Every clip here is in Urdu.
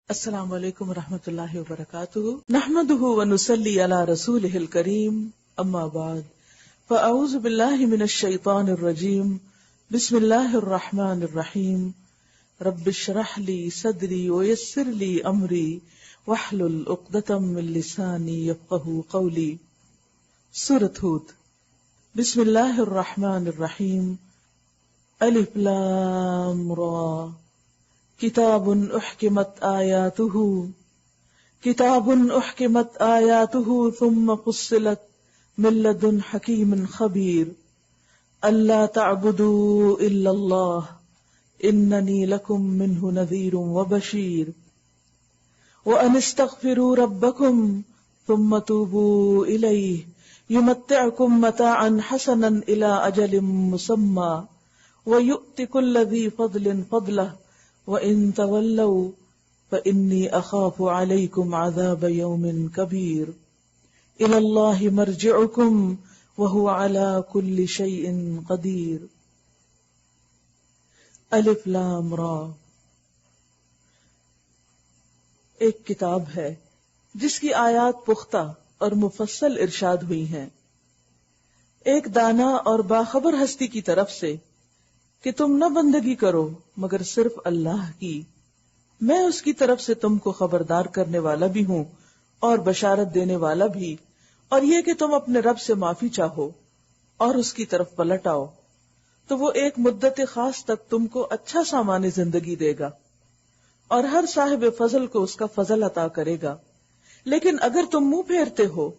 السلام علیکم ورحمۃ اللہ وبرکاتہ نحمده ونصلی علی رسولہ الکریم اما بعد فاعوذ باللہ من الشیطان الرجیم بسم اللہ الرحمن الرحیم رب اشرح لی صدری ویسر لی امری واحلل عقدۃ من لسانی یفقهوا قولی۔ سورۃ ہود۔ بسم اللہ الرحمن الرحیم۔ الف لام را کتاب احکمت آیاتہ ثم فصلت من لدن حکیم خبیر اللہ تعبدوا الا اللہ اننی لکم منہ نذیر وبشیر وان استغفروا ربکم ثم توبوا الیہ یمتعکم متاعا حسنا الی اجل مسمی ویؤت کل ذی فضل فضلہ وَإِن تَوَلَّوْا فَإِنِّي أَخَافُ عَلَيْكُمْ عَذَابَ يَوْمٍ كَبِيرٍ إِلَى اللَّهِ مَرْجِعُكُمْ وَهُوَ عَلَى كُلِّ شَيْءٍ قَدِيرٌ۔ الف لام را۔ ایک کتاب ہے جس کی آیات پختہ اور مفصل ارشاد ہوئی ہیں، ایک دانا اور باخبر ہستی کی طرف سے کہ تم نہ بندگی کرو مگر صرف اللہ کی، میں اس کی طرف سے تم کو خبردار کرنے والا بھی ہوں اور بشارت دینے والا بھی، اور یہ کہ تم اپنے رب سے معافی چاہو اور اس کی طرف پلٹ آؤ تو وہ ایک مدت خاص تک تم کو اچھا سامان زندگی دے گا اور ہر صاحب فضل کو اس کا فضل عطا کرے گا۔ لیکن اگر تم منہ پھیرتے ہو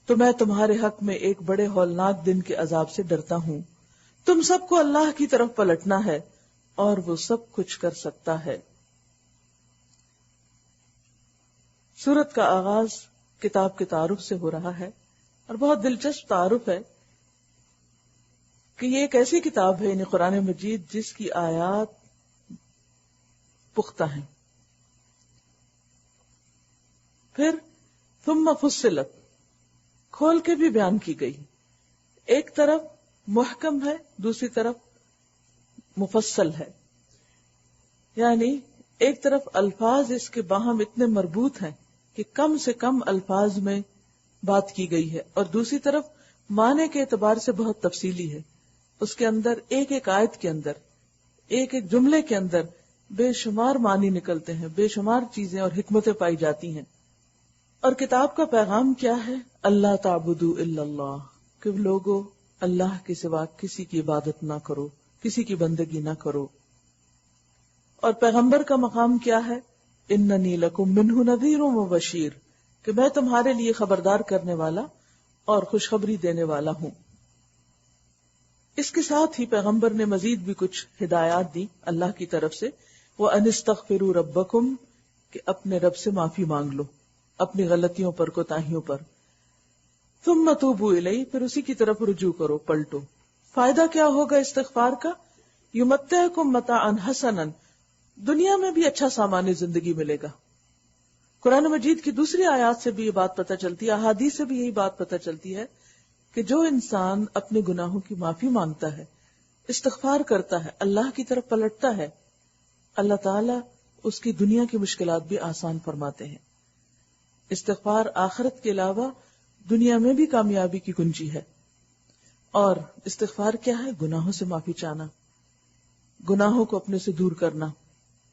تو میں تمہارے حق میں ایک بڑے ہولناک دن کے عذاب سے ڈرتا ہوں۔ تم سب کو اللہ کی طرف پلٹنا ہے اور وہ سب کچھ کر سکتا ہے۔ سورت کا آغاز کتاب کے تعارف سے ہو رہا ہے اور بہت دلچسپ تعارف ہے کہ یہ ایک ایسی کتاب ہے، یعنی قرآن مجید، جس کی آیات پختہ ہیں۔ پھر ثم فصلت، کھول کے بھی بیان کی گئی، ایک طرف محکم ہے دوسری طرف مفصل ہے، یعنی ایک طرف الفاظ اس کے باہم اتنے مربوط ہیں کہ کم سے کم الفاظ میں بات کی گئی ہے، اور دوسری طرف معنی کے اعتبار سے بہت تفصیلی ہے۔ اس کے اندر ایک ایک آیت کے اندر، ایک ایک جملے کے اندر بے شمار معنی نکلتے ہیں، بے شمار چیزیں اور حکمتیں پائی جاتی ہیں۔ اور کتاب کا پیغام کیا ہے؟ اللہ تعبدوا الا اللہ، کہ لوگوں اللہ کے سوا کسی کی عبادت نہ کرو، کسی کی بندگی نہ کرو۔ اور پیغمبر کا مقام کیا ہے؟ اننی لکم منہ نذیر وبشیر، کہ میں تمہارے لیے خبردار کرنے والا اور خوشخبری دینے والا ہوں۔ اس کے ساتھ ہی پیغمبر نے مزید بھی کچھ ہدایات دی اللہ کی طرف سے، وَأَنِ اسْتَغْفِرُوا رَبَّكُمْ، کہ اپنے رب سے معافی مانگ لو اپنی غلطیوں پر، کوتاہیوں پر۔ ثم توبوا الیہ، پھر اسی کی طرف رجوع کرو، پلٹو۔ فائدہ کیا ہوگا استغفار کا؟ یمتعکم متاعا حسنا، دنیا میں بھی اچھا سامان زندگی ملے گا۔ قرآن مجید کی دوسری آیات سے بھی یہ بات پتہ چلتی ہے، احادیث سے بھی یہی بات پتہ چلتی ہے کہ جو انسان اپنے گناہوں کی معافی مانگتا ہے، استغفار کرتا ہے، اللہ کی طرف پلٹتا ہے، اللہ تعالیٰ اس کی دنیا کی مشکلات بھی آسان فرماتے ہیں۔ استغفار آخرت کے علاوہ دنیا میں بھی کامیابی کی کنجی ہے۔ اور استغفار کیا ہے؟ گناہوں سے معافی چاہنا، گناہوں کو اپنے سے دور کرنا،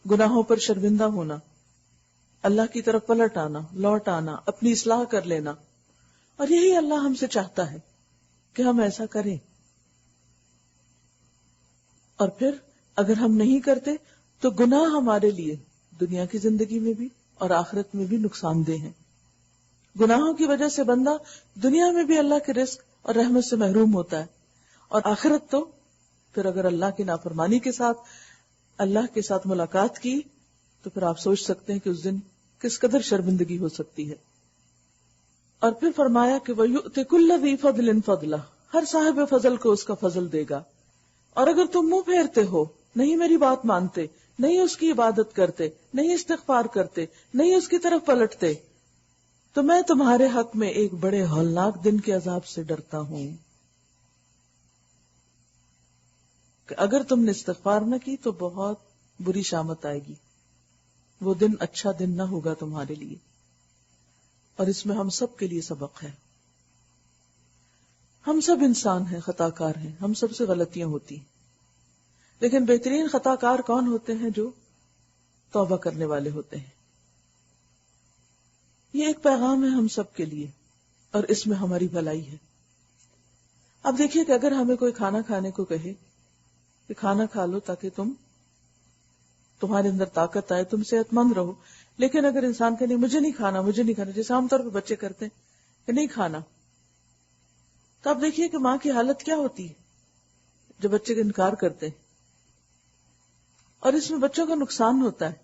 گناہوں پر شرمندہ ہونا، اللہ کی طرف پلٹ آنا، لوٹ آنا، اپنی اصلاح کر لینا۔ اور یہی اللہ ہم سے چاہتا ہے کہ ہم ایسا کریں۔ اور پھر اگر ہم نہیں کرتے تو گناہ ہمارے لیے دنیا کی زندگی میں بھی اور آخرت میں بھی نقصان دہ ہیں۔ گناہوں کی وجہ سے بندہ دنیا میں بھی اللہ کے رزق اور رحمت سے محروم ہوتا ہے، اور آخرت تو پھر اگر اللہ کی نافرمانی کے ساتھ اللہ کے ساتھ ملاقات کی تو پھر آپ سوچ سکتے ہیں کہ اس دن کس قدر شرمندگی ہو سکتی ہے۔ اور پھر فرمایا کہ وَيُؤْتِ كُلَّ ذِي فَضْلٍ فَضْلَهُ، ہر صاحب فضل کو اس کا فضل دے گا۔ اور اگر تم منہ پھیرتے ہو، نہیں میری بات مانتے، نہیں اس کی عبادت کرتے، نہیں استغفار کرتے، نہیں اس کی طرف پلٹتے، تو میں تمہارے حق میں ایک بڑے ہولناک دن کے عذاب سے ڈرتا ہوں۔ کہ اگر تم نے استغفار نہ کی تو بہت بری شامت آئے گی، وہ دن اچھا دن نہ ہوگا تمہارے لیے. اور اس میں ہم سب کے لیے سبق ہے. ہم سب انسان ہیں، خطا کار ہیں، ہم سب سے غلطیاں ہوتی ہیں، لیکن بہترین خطا کار کون ہوتے ہیں؟ جو توبہ کرنے والے ہوتے ہیں. یہ ایک پیغام ہے ہم سب کے لیے، اور اس میں ہماری بھلائی ہے. اب دیکھیے کہ اگر ہمیں کوئی کھانا کھانے کو کہے کہ کھانا کھا لو تاکہ تمہارے اندر طاقت آئے، تم صحت مند رہو، لیکن اگر انسان کہ نہیں مجھے نہیں کھانا، جیسے عام طور پہ بچے کرتے ہیں کہ نہیں کھانا، تو آپ دیکھیے کہ ماں کی حالت کیا ہوتی ہے جو بچے کا انکار کرتے ہیں، اور اس میں بچوں کا نقصان ہوتا ہے.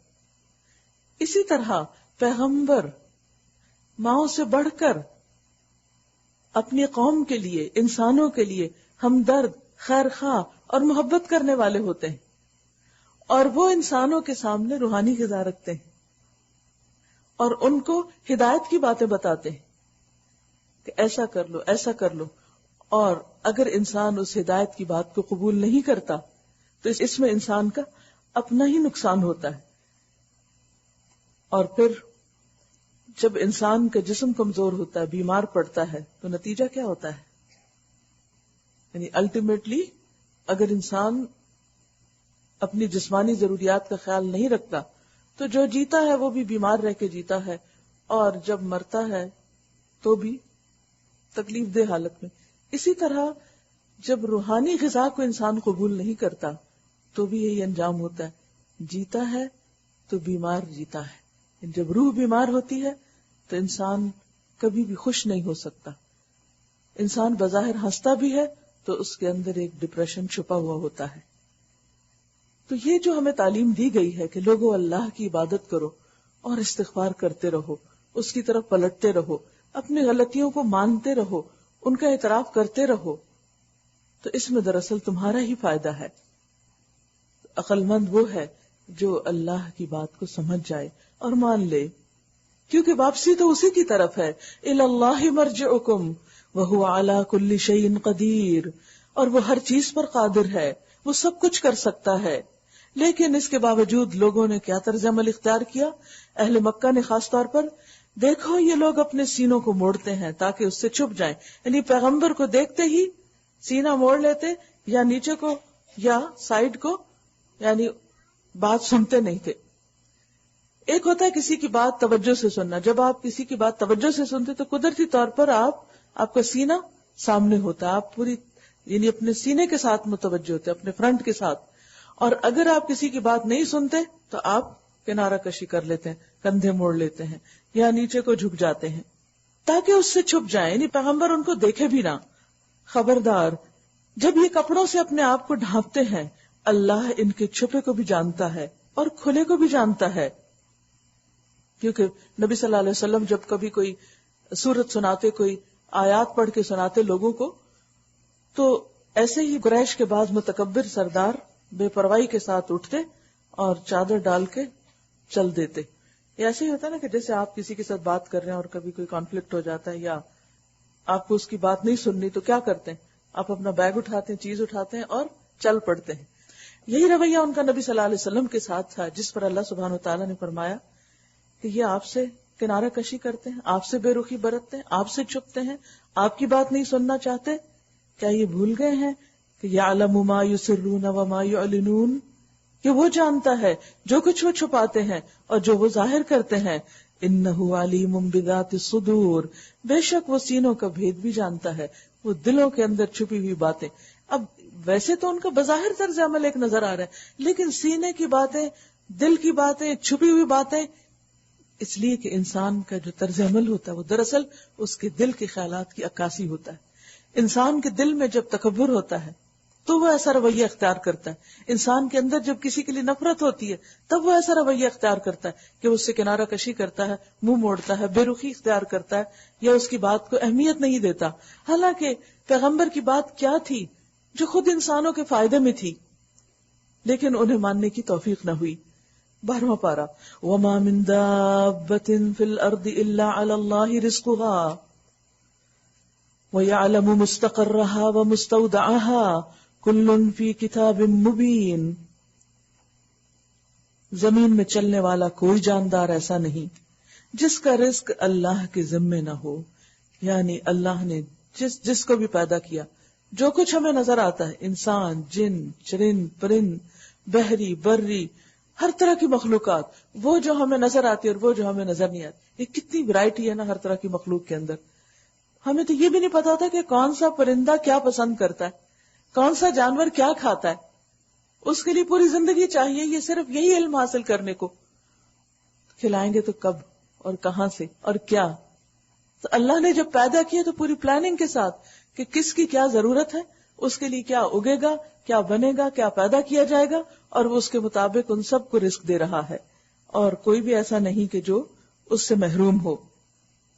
اسی طرح پیغمبر ماؤں سے بڑھ کر اپنی قوم کے لیے، انسانوں کے لیے ہمدرد، خیر خواہ اور محبت کرنے والے ہوتے ہیں، اور وہ انسانوں کے سامنے روحانی غذا رکھتے ہیں اور ان کو ہدایت کی باتیں بتاتے ہیں کہ ایسا کر لو، ایسا کر لو. اور اگر انسان اس ہدایت کی بات کو قبول نہیں کرتا تو اس میں انسان کا اپنا ہی نقصان ہوتا ہے. اور پھر جب انسان کا جسم کمزور ہوتا ہے، بیمار پڑتا ہے، تو نتیجہ کیا ہوتا ہے؟ یعنی الٹیمیٹلی اگر انسان اپنی جسمانی ضروریات کا خیال نہیں رکھتا تو جو جیتا ہے وہ بھی بیمار رہ کے جیتا ہے، اور جب مرتا ہے تو بھی تکلیف دہ حالت میں. اسی طرح جب روحانی غذا کو انسان قبول نہیں کرتا تو بھی یہی انجام ہوتا ہے، جیتا ہے تو بیمار جیتا ہے. جب روح بیمار ہوتی ہے تو انسان کبھی بھی خوش نہیں ہو سکتا. انسان بظاہر ہنستا بھی ہے تو اس کے اندر ایک ڈپریشن چھپا ہوا ہوتا ہے. تو یہ جو ہمیں تعلیم دی گئی ہے کہ لوگوں اللہ کی عبادت کرو اور استغفار کرتے رہو، اس کی طرف پلٹتے رہو، اپنی غلطیوں کو مانتے رہو، ان کا اعتراف کرتے رہو، تو اس میں دراصل تمہارا ہی فائدہ ہے. عقل مند وہ ہے جو اللہ کی بات کو سمجھ جائے اور مان لے، کیونکہ واپسی تو اسی کی طرف ہے. الی اللہ مرجعکم وہو علی کل شیء قدیر، اور وہ ہر چیز پر قادر ہے، وہ سب کچھ کر سکتا ہے. لیکن اس کے باوجود لوگوں نے کیا طرز عمل اختیار کیا؟ اہل مکہ نے خاص طور پر، دیکھو یہ لوگ اپنے سینوں کو موڑتے ہیں تاکہ اس سے چھپ جائیں. یعنی پیغمبر کو دیکھتے ہی سینہ موڑ لیتے، یا نیچے کو یا سائڈ کو، یعنی بات سنتے نہیں تھے. ایک ہوتا ہے کسی کی بات توجہ سے سننا. جب آپ کسی کی بات توجہ سے سنتے تو قدرتی طور پر آپ کا سینہ سامنے ہوتا ہے، آپ پوری یعنی اپنے سینے کے ساتھ متوجہ ہوتے، اپنے فرنٹ کے ساتھ. اور اگر آپ کسی کی بات نہیں سنتے تو آپ کنارہ کشی کر لیتے ہیں، کندھے موڑ لیتے ہیں یا نیچے کو جھک جاتے ہیں تاکہ اس سے چھپ جائیں، یعنی پیغمبر ان کو دیکھے بھی نہ. خبردار، جب یہ کپڑوں سے اپنے آپ کو ڈھانپتے ہیں، اللہ ان کے چھپے کو بھی جانتا ہے اور کھلے کو بھی جانتا ہے. کیونکہ نبی صلی اللہ علیہ وسلم جب کبھی کوئی سورت سناتے، کوئی آیات پڑھ کے سناتے لوگوں کو، تو ایسے ہی قریش کے بعد متکبر سردار بے پرواہی کے ساتھ اٹھتے اور چادر ڈال کے چل دیتے. یہ ایسے ہی ہوتا ہے نا کہ جیسے آپ کسی کے ساتھ بات کر رہے ہیں اور کبھی کوئی کانفلکٹ ہو جاتا ہے یا آپ کو اس کی بات نہیں سننی تو کیا کرتے ہیں؟ آپ اپنا بیگ اٹھاتے ہیں، چیز اٹھاتے ہیں اور چل پڑتے ہیں. یہی رویہ ان کا نبی صلی اللہ علیہ وسلم کے ساتھ تھا، جس پر اللہ سبحانہ وتعالیٰ نے فرمایا کہ یہ آپ سے کنارہ کشی کرتے ہیں، آپ سے بے رخی برتتے ہیں، آپ سے چھپتے ہیں، آپ کی بات نہیں سننا چاہتے. کیا یہ بھول گئے ہیں کہ یعلم ما یسرون وما یعلنون، کہ وہ جانتا ہے جو کچھ وہ چھپاتے ہیں اور جو وہ ظاہر کرتے ہیں. انہ علیم بذات الصدور، بے شک وہ سینوں کا بھید بھی جانتا ہے، وہ دلوں کے اندر چھپی ہوئی باتیں. اب ویسے تو ان کا بظاہر طرز عمل ایک نظر آ رہا ہے، لیکن سینے کی باتیں، دل کی باتیں، چھپی ہوئی باتیں، اس لیے کہ انسان کا جو طرز عمل ہوتا ہے وہ دراصل اس کے دل کے خیالات کی عکاسی ہوتا ہے. انسان کے دل میں جب تکبر ہوتا ہے تو وہ ایسا رویہ اختیار کرتا ہے. انسان کے اندر جب کسی کے لیے نفرت ہوتی ہے تب وہ ایسا رویہ اختیار کرتا ہے کہ اس سے کنارہ کشی کرتا ہے، منہ موڑتا ہے، بے رخی اختیار کرتا ہے یا اس کی بات کو اہمیت نہیں دیتا. حالانکہ پیغمبر کی بات کیا تھی جو خود انسانوں کے فائدے میں تھی، لیکن انہیں ماننے کی توفیق نہ ہوئی. 12واں پارہ، وَمَا مِن دَابَّةٍ فِي الْأَرْضِ إِلَّا عَلَى اللَّهِ رِزْقُهَا وَيَعْلَمُ مُسْتَقَرَّهَا وَمُسْتَوْدَعَهَا كُلٌّ فِي كِتَابٍ مُبِينٍ. زمین میں چلنے والا کوئی جاندار ایسا نہیں جس کا رزق اللہ کے ذمے نہ ہو. یعنی اللہ نے جس کو بھی پیدا کیا، جو کچھ ہمیں نظر آتا ہے، انسان، جن، چرند، پرند، بحری، بری، ہر طرح کی مخلوقات، وہ جو ہمیں نظر آتی ہے اور وہ جو ہمیں نظر نہیں آتی. یہ کتنی ویرائٹی ہے نا ہر طرح کی مخلوق کے اندر. ہمیں تو یہ بھی نہیں پتا ہوتا کہ کون سا پرندہ کیا پسند کرتا ہے، کون سا جانور کیا کھاتا ہے. اس کے لیے پوری زندگی چاہیے یہ صرف یہی علم حاصل کرنے کو. کھلائیں گے تو کب اور کہاں سے اور کیا. تو اللہ نے جب پیدا کیا تو پوری پلاننگ کے ساتھ کہ کس کی کیا ضرورت ہے، اس کے لیے کیا اگے گا، کیا بنے گا، کیا پیدا کیا جائے گا، اور وہ اس کے مطابق ان سب کو رزق دے رہا ہے. اور کوئی بھی ایسا نہیں کہ جو اس سے محروم ہو.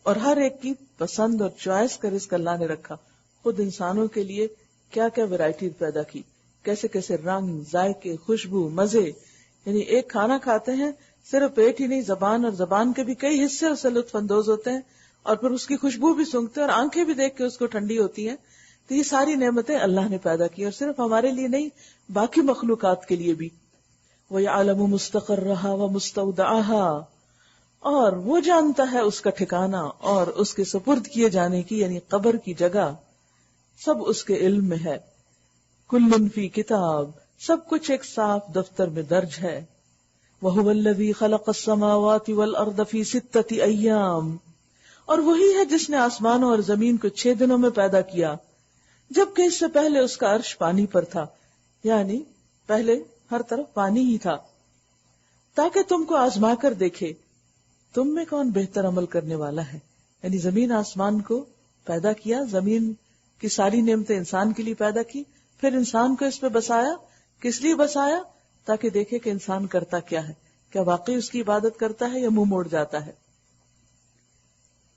اور ہر ایک کی پسند اور چوائس کا رزق اللہ نے رکھا. خود انسانوں کے لیے کیا کیا ویرائٹی پیدا کی، کیسے کیسے رنگ، ذائقے، خوشبو، مزے. یعنی ایک کھانا کھاتے ہیں، صرف پیٹ ہی نہیں، زبان، اور زبان کے بھی کئی حصے اس سے لطف اندوز ہوتے ہیں، اور پھر اس کی خوشبو بھی سونگتے ہیں اور آنکھیں بھی دیکھ کے اس کو ٹھنڈی ہوتی ہیں. تو یہ ساری نعمتیں اللہ نے پیدا کی، اور صرف ہمارے لیے نہیں، باقی مخلوقات کے لیے بھی. وَيَعْلَمُ مُسْتَقَرَّهَا وَمُسْتَوْدَعَهَا، اور وہ جانتا ہے اس کا ٹھکانہ اور اس کے سپرد کیے جانے کی، یعنی قبر کی جگہ، سب اس کے علم میں ہے. کل فی کتاب، سب کچھ ایک صاف دفتر میں درج ہے. وَهُوَ الَّذِي خَلَقَ السَّمَاوَاتِ وَالْأَرْضَ فِي 6 أَيَّامٍ، اور وہی ہے جس نے آسمانوں اور زمین کو 6 دنوں میں پیدا کیا، جبکہ اس سے پہلے اس کا عرش پانی پر تھا. یعنی پہلے ہر طرف پانی ہی تھا، تاکہ تم کو آزما کر دیکھے تم میں کون بہتر عمل کرنے والا ہے. یعنی زمین آسمان کو پیدا کیا، زمین کی ساری نعمتیں انسان کے لیے پیدا کی، پھر انسان کو اس پہ بسایا. کس لیے بسایا؟ تاکہ دیکھے کہ انسان کرتا کیا ہے، کیا واقعی اس کی عبادت کرتا ہے یا منہ موڑ جاتا ہے.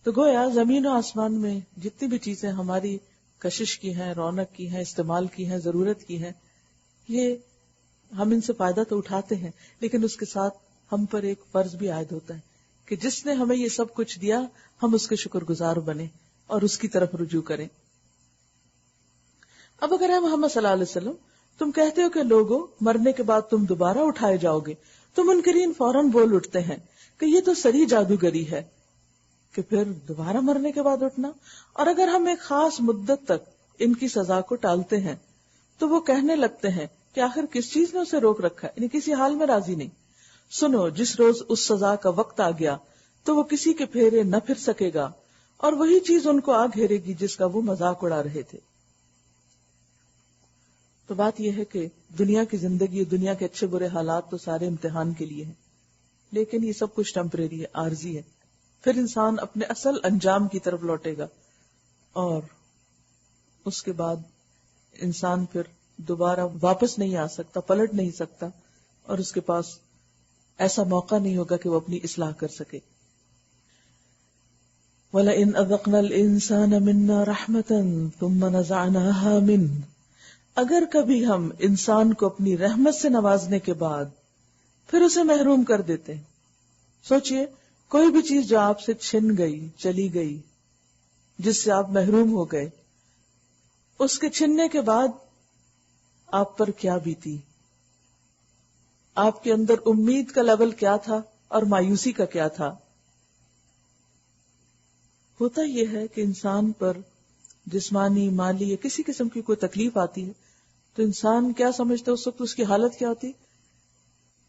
تو گویا زمین و آسمان میں جتنی بھی چیزیں ہماری کشش کی ہیں، رونق کی ہیں، استعمال کی ہیں، ضرورت کی ہیں، یہ ہم ان سے فائدہ تو اٹھاتے ہیں، لیکن اس کے ساتھ ہم پر ایک فرض بھی عائد ہوتا ہے کہ جس نے ہمیں یہ سب کچھ دیا ہم اس کے شکر گزار بنیں اور اس کی طرف رجوع کریں. اب اگر ہے محمد صلی اللہ علیہ وسلم، تم کہتے ہو کہ لوگوں مرنے کے بعد تم دوبارہ اٹھائے جاؤ گے، تو منکرین فوراً بول اٹھتے ہیں کہ یہ تو سری جادوگری ہے کہ پھر دوبارہ مرنے کے بعد اٹھنا. اور اگر ہم ایک خاص مدت تک ان کی سزا کو ٹالتے ہیں تو وہ کہنے لگتے ہیں کہ آخر کس چیز نے اسے روک رکھا ہے، یعنی کسی حال میں راضی نہیں. سنو، جس روز اس سزا کا وقت آ گیا تو وہ کسی کے پھیرے نہ پھر سکے گا، اور وہی چیز ان کو آ گھیرے گی جس کا وہ مذاق اڑا رہے تھے. تو بات یہ ہے کہ دنیا کی زندگی، دنیا کے اچھے برے حالات تو سارے امتحان کے لیے ہیں، لیکن یہ سب کچھ ٹیمپریری ہے، عارضی ہے. پھر انسان اپنے اصل انجام کی طرف لوٹے گا، اور اس کے بعد انسان پھر دوبارہ واپس نہیں آ سکتا، پلٹ نہیں سکتا، اور اس کے پاس ایسا موقع نہیں ہوگا کہ وہ اپنی اصلاح کر سکے. وَلَئِنْ أَذَقْنَا الْإِنسَانَ مِنَّا رَحْمَةً ثُمَّ نَزَعْنَاهَا مِنْهُ، اگر کبھی ہم انسان کو اپنی رحمت سے نوازنے کے بعد پھر اسے محروم کر دیتے ہیں. سوچئے، کوئی بھی چیز جو آپ سے چھن گئی، چلی گئی، جس سے آپ محروم ہو گئے، اس کے چھننے کے بعد آپ پر کیا بیتی، آپ کے اندر امید کا لیول کیا تھا اور مایوسی کا کیا تھا. ہوتا یہ ہے کہ انسان پر جسمانی، مالی یا کسی قسم کی کوئی تکلیف آتی ہے تو انسان کیا سمجھتا ہے اس وقت، اس کی حالت کیا ہوتی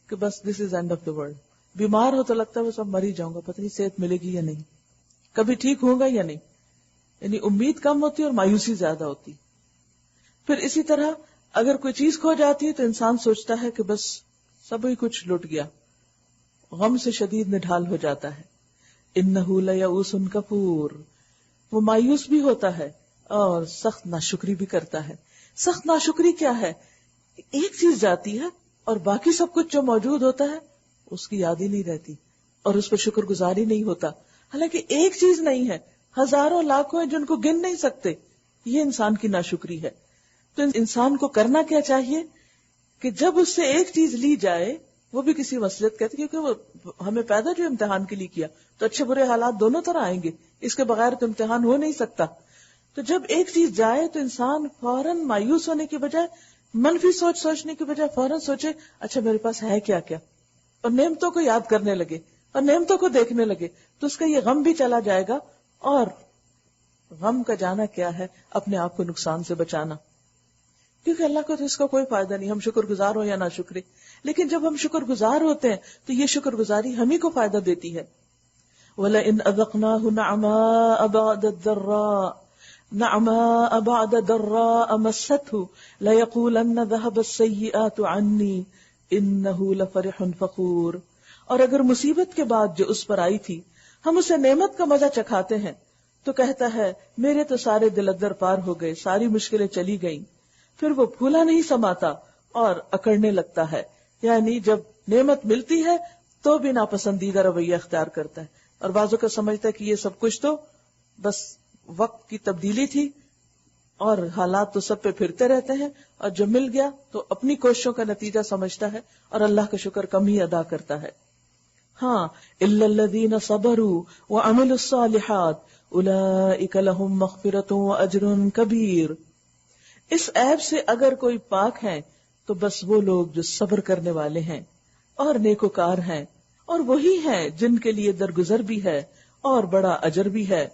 کہ بس this is end of the world. بیمار ہو تو لگتا ہے بس اب مر ہی جاؤں گا، پتہ نہیں صحت ملے گی یا نہیں، کبھی ٹھیک ہوں گا یا نہیں. یعنی امید کم ہوتی اور مایوسی زیادہ ہوتی. پھر اسی طرح اگر کوئی چیز کھو جاتی ہے تو انسان سوچتا ہے کہ بس سب ہی کچھ لٹ گیا، غم سے شدید نڈھال ہو جاتا ہے. انہ لیئوس کفور، وہ مایوس بھی ہوتا ہے اور سخت ناشکری بھی کرتا ہے. سخت ناشکری کیا ہے؟ ایک چیز جاتی ہے اور باقی سب کچھ جو موجود ہوتا ہے اس کی یاد ہی نہیں رہتی اور اس پر شکر گزاری نہیں ہوتا. حالانکہ ایک چیز نہیں ہے، ہزاروں لاکھوں ہیں جن کو گن نہیں سکتے. یہ انسان کی ناشکری ہے. تو انسان کو کرنا کیا چاہیے کہ جب اس سے ایک چیز لی جائے، وہ بھی کسی مصلحت کہتے، کیونکہ وہ ہمیں پیدا جو امتحان کے لیے کیا، تو اچھے برے حالات دونوں طرح آئیں گے، اس کے بغیر تو امتحان ہو نہیں سکتا. تو جب ایک چیز جائے تو انسان فوراً مایوس ہونے کی بجائے، منفی سوچنے کی بجائے فوراً سوچے اچھا میرے پاس ہے کیا کیا، اور نعمتوں کو یاد کرنے لگے اور نعمتوں کو دیکھنے لگے تو اس کا یہ غم بھی چلا جائے گا. اور غم کا جانا کیا ہے؟ اپنے آپ کو نقصان سے بچانا، کیونکہ اللہ کو تو اس کا کوئی فائدہ نہیں، ہم شکر گزار ہو یا نہ شکرے. لیکن جب ہم شکر گزار ہوتے ہیں تو یہ شکر گزاری ہم ہی کو فائدہ دیتی ہے. وَلَئِنْ أَذَقْنَاهُ نَعْمَاءَ بَعْدَ ضَرَّاءَ مَسَّتْهُ لَيَقُولَنَّ ذَهَبَ السَّيِّئَاتُ عَنِّي إِنَّهُ لَفَرِحٌ فَخُورٌ. اور اگر مصیبت کے بعد جو اس پر آئی تھی ہم اسے نعمت کا مزہ چکھاتے ہیں تو کہتا ہے میرے تو سارے دل ادر پار ہو گئے، ساری مشکلیں چلی گئیں. پھر وہ پھولا نہیں سماتا اور اکڑنے لگتا ہے، یعنی جب نعمت ملتی ہے تو بھی ناپسندیدہ رویہ اختیار کرتا ہے اور بعضوں کا سمجھتا ہے کہ یہ سب کچھ تو بس وقت کی تبدیلی تھی اور حالات تو سب پہ پھرتے رہتے ہیں، اور جب مل گیا تو اپنی کوششوں کا نتیجہ سمجھتا ہے اور اللہ کا شکر کم ہی ادا کرتا ہے. ہاں الا الذین صبروا وعملوا الصالحات اولئک لهم مغفرۃ واجر کبیر. اس عیب سے اگر کوئی پاک ہے تو بس وہ لوگ جو صبر کرنے والے ہیں اور نیکوکار ہیں، اور وہی ہیں جن کے لیے درگزر بھی ہے اور بڑا اجر بھی ہے.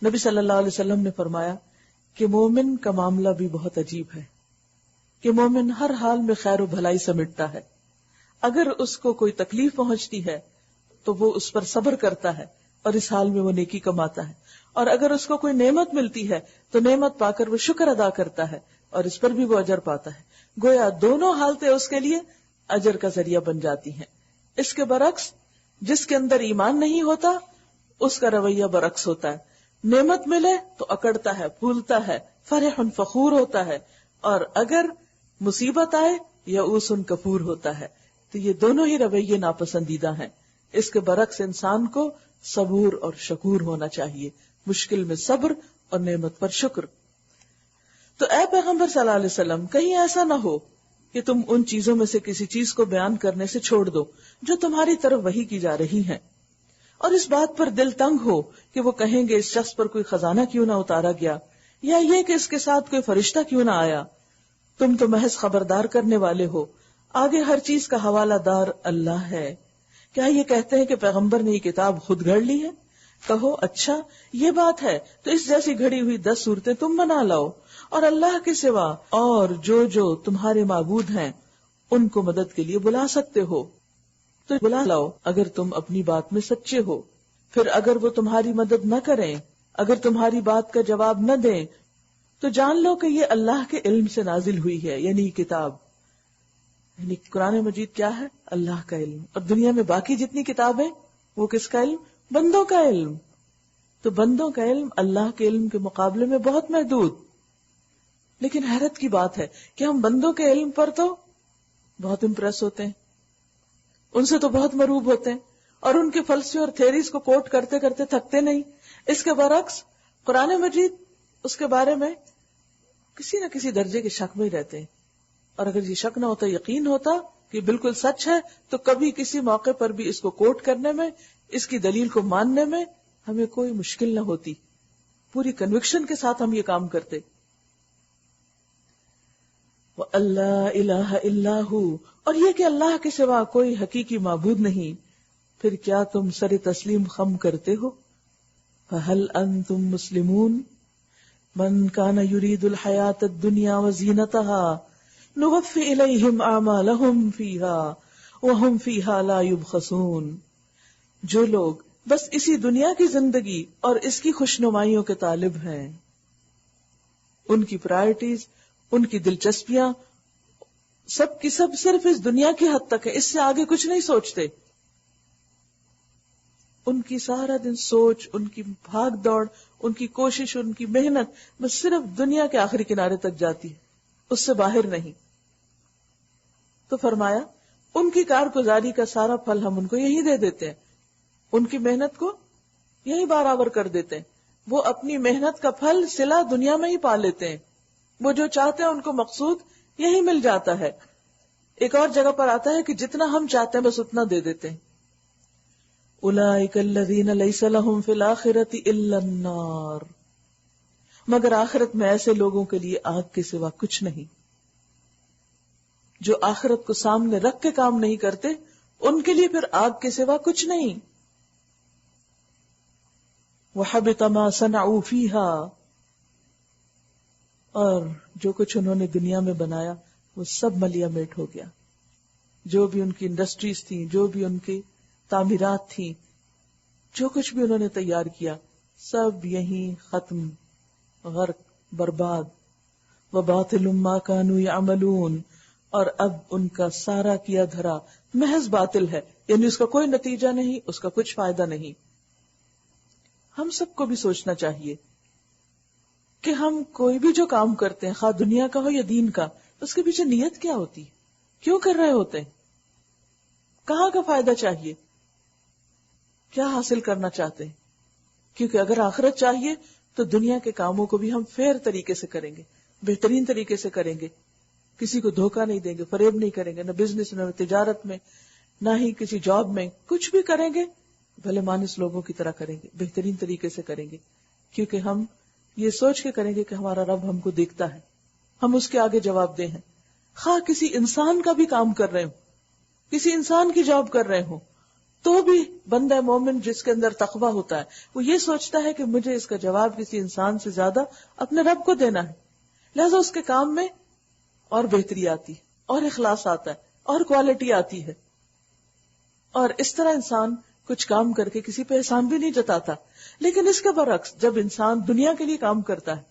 نبی صلی اللہ علیہ وسلم نے فرمایا کہ مومن کا معاملہ بھی بہت عجیب ہے کہ مومن ہر حال میں خیر و بھلائی سمیٹتا ہے. اگر اس کو کوئی تکلیف پہنچتی ہے تو وہ اس پر صبر کرتا ہے اور اس حال میں وہ نیکی کماتا ہے، اور اگر اس کو کوئی نعمت ملتی ہے تو نعمت پا کر وہ شکر ادا کرتا ہے اور اس پر بھی وہ اجر پاتا ہے. گویا دونوں حالتیں اس کے لیے اجر کا ذریعہ بن جاتی ہیں. اس کے برعکس جس کے اندر ایمان نہیں ہوتا اس کا رویہ برعکس ہوتا ہے. نعمت ملے تو اکڑتا ہے، پھولتا ہے، فرح فخور ہوتا ہے، اور اگر مصیبت آئے یئوس کفور ہوتا ہے. تو یہ دونوں ہی رویے ناپسندیدہ ہیں. اس کے برعکس انسان کو صبور اور شکور ہونا چاہیے، مشکل میں صبر اور نعمت پر شکر. تو اے پیغمبر صلی اللہ علیہ وسلم، کہیں ایسا نہ ہو کہ تم ان چیزوں میں سے کسی چیز کو بیان کرنے سے چھوڑ دو جو تمہاری طرف وحی کی جا رہی ہیں، اور اس بات پر دل تنگ ہو کہ وہ کہیں گے اس شخص پر کوئی خزانہ کیوں نہ اتارا گیا، یا یہ کہ اس کے ساتھ کوئی فرشتہ کیوں نہ آیا. تم تو محض خبردار کرنے والے ہو، آگے ہر چیز کا حوالہ دار اللہ ہے. کیا یہ کہتے ہیں کہ پیغمبر نے یہ کتاب خود گھڑ لی ہے؟ کہو اچھا یہ بات ہے تو اس جیسی گھڑی ہوئی 10 صورتیں تم بنا لاؤ، اور اللہ کے سوا اور جو تمہارے معبود ہیں ان کو مدد کے لیے بلا سکتے ہو تو بلا لاؤ اگر تم اپنی بات میں سچے ہو. پھر اگر وہ تمہاری مدد نہ کریں، اگر تمہاری بات کا جواب نہ دیں، تو جان لو کہ یہ اللہ کے علم سے نازل ہوئی ہے، یعنی کتاب. یعنی قرآن مجید کیا ہے؟ اللہ کا علم. اور دنیا میں باقی جتنی کتابیں وہ کس کا علم؟ بندوں کا علم. تو بندوں کا علم اللہ کے علم کے مقابلے میں بہت محدود. لیکن حیرت کی بات ہے کہ ہم بندوں کے علم پر تو بہت امپریس ہوتے ہیں، ان سے تو بہت مرعوب ہوتے ہیں، اور ان کے فلسفے اور تھیریز کو کوٹ کرتے کرتے تھکتے نہیں. اس کے برعکس قرآن مجید اس کے بارے میں کسی نہ کسی درجے کے شک میں ہی رہتے ہیں. اور اگر یہ شک نہ ہوتا، یقین ہوتا کہ بالکل سچ ہے، تو کبھی کسی موقع پر بھی اس کو کوٹ کرنے میں، اس کی دلیل کو ماننے میں ہمیں کوئی مشکل نہ ہوتی. پوری کنوکشن کے ساتھ ہم یہ کام کرتے. وَأَلَّا إِلَٰهَ إِلَّا هُ، اور یہ کہ اللہ کے سوا کوئی حقیقی معبود نہیں. پھر کیا تم سر تسلیم خم کرتے ہو؟ فَهَلْ أَنْتُمْ مُسْلِمُونَ مَنْ كَانَ يُرِيدُ الْحَيَاةَ الدُّنْيَا وَزِينَتَهَا نُوَفِّ إِلَيْهِمْ أَعْمَالَهُمْ فِيهَا وَهُمْ فِيهَا لَا يُبْخَسُونَ. جو لوگ بس اسی دنیا کی زندگی اور اس کی خوشنمائیوں کے طالب ہیں، ان کی پرائرٹیز، ان کی دلچسپیاں سب کی سب صرف اس دنیا کی حد تک ہے، اس سے آگے کچھ نہیں سوچتے. ان کی سارا دن سوچ، ان کی بھاگ دوڑ، ان کی کوشش، ان کی محنت بس صرف دنیا کے آخری کنارے تک جاتی ہے، اس سے باہر نہیں. تو فرمایا ان کی کارگزاری کا سارا پھل ہم ان کو یہی دے دیتے ہیں، ان کی محنت کو یہی برابر کر دیتے ہیں. وہ اپنی محنت کا پھل صلہ دنیا میں ہی پا لیتے ہیں، وہ جو چاہتے ہیں ان کو مقصود یہی مل جاتا ہے. ایک اور جگہ پر آتا ہے کہ جتنا ہم چاہتے ہیں بس اتنا دے دیتے ہیں. اولئک الذین لیس لہم فی الآخرۃ الا النار، مگر آخرت میں ایسے لوگوں کے لیے آگ کے سوا کچھ نہیں. جو آخرت کو سامنے رکھ کے کام نہیں کرتے ان کے لیے پھر آگ کے سوا کچھ نہیں. وَحَبِطَ مَا صَنَعُوا فِيهَا، اور جو کچھ انہوں نے دنیا میں بنایا وہ سب ملیا میٹ ہو گیا. جو بھی ان کی انڈسٹریز تھیں، جو بھی ان کی تعمیرات تھیں، جو کچھ بھی انہوں نے تیار کیا سب یہیں ختم، غرق، برباد. وَبَاطِلٌ مَا كَانُوا يَعْمَلُونَ، اور اب ان کا سارا کیا دھرا محض باطل ہے، یعنی اس کا کوئی نتیجہ نہیں، اس کا کچھ فائدہ نہیں. ہم سب کو بھی سوچنا چاہیے کہ ہم کوئی بھی جو کام کرتے ہیں، خواہ دنیا کا ہو یا دین کا، اس کے پیچھے نیت کیا ہوتی ہے، کیوں کر رہے ہوتے ہیں، کہاں کا فائدہ چاہیے، کیا حاصل کرنا چاہتے ہیں. کیونکہ اگر آخرت چاہیے تو دنیا کے کاموں کو بھی ہم فیئر طریقے سے کریں گے، بہترین طریقے سے کریں گے، کسی کو دھوکہ نہیں دیں گے، فریب نہیں کریں گے، نہ بزنس نہ تجارت میں، نہ ہی کسی جاب میں. کچھ بھی کریں گے بھلے مانس لوگوں کی طرح کریں گے، بہترین طریقے سے کریں گے، کیونکہ ہم یہ سوچ کے کریں گے کہ ہمارا رب ہم کو دیکھتا ہے، ہم اس کے آگے جواب دہ ہیں. خواہ کسی انسان کا بھی کام کر رہے ہوں، کسی انسان کی جاب کر رہے ہوں، تو بھی بندہ مومن جس کے اندر تقویٰ ہوتا ہے وہ یہ سوچتا ہے کہ مجھے اس کا جواب کسی انسان سے زیادہ اپنے رب کو دینا ہے، لہذا اس کے کام میں اور بہتری آتی ہے، اور اخلاص آتا ہے، اور کوالٹی آتی ہے. اور اس طرح انسان کچھ کام کر کے کسی پہ احسان بھی نہیں جتاتا. لیکن اس کے برعکس جب انسان دنیا کے لیے کام کرتا ہے